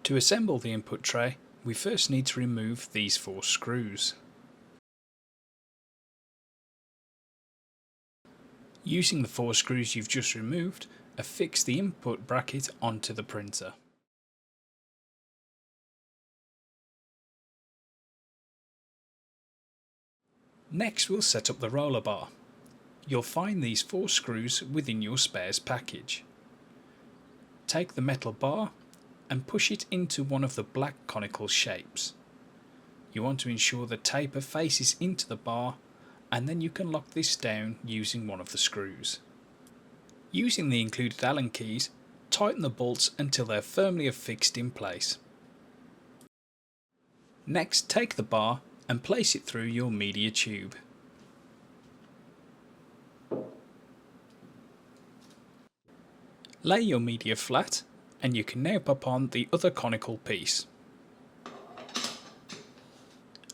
To assemble the input tray, we first need to remove these 4 screws. Using the 4 screws you've just removed, affix the input bracket onto the printer. Next we'll set up the roller bar. You'll find these 4 screws within your spares package. Take the metal bar and push it into one of the black conical shapes. You want to ensure the taper faces into the bar, and then you can lock this down using one of the screws. Using the included Allen keys, tighten the bolts until they're firmly affixed in place. Next, take the bar and place it through your media tube. Lay your media flat and you can now pop on the other conical piece.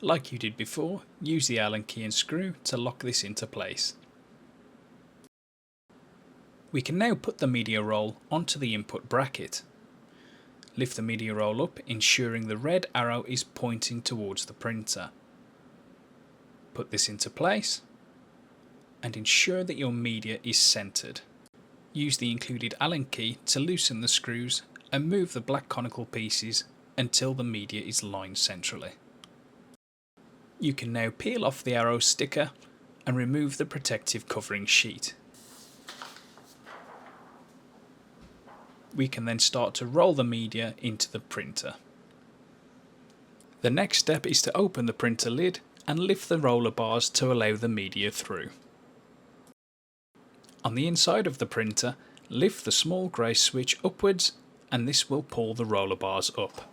Like you did before, use the Allen key and screw to lock this into place. We can now put the media roll onto the input bracket. Lift the media roll up, ensuring the red arrow is pointing towards the printer. Put this into place and ensure that your media is centered. Use the included Allen key to loosen the screws and move the black conical pieces until the media is lined centrally. You can now peel off the arrow sticker and remove the protective covering sheet. We can then start to roll the media into the printer. The next step is to open the printer lid and lift the roller bars to allow the media through. On the inside of the printer, lift the small grey switch upwards and this will pull the roller bars up.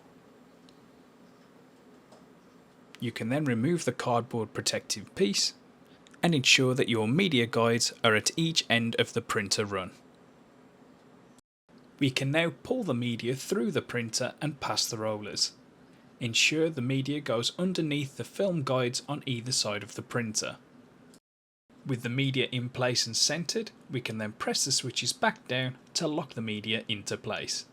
You can then remove the cardboard protective piece and ensure that your media guides are at each end of the printer run. We can now pull the media through the printer and past the rollers. Ensure the media goes underneath the film guides on either side of the printer. With the media in place and centered, we can then press the switches back down to lock the media into place.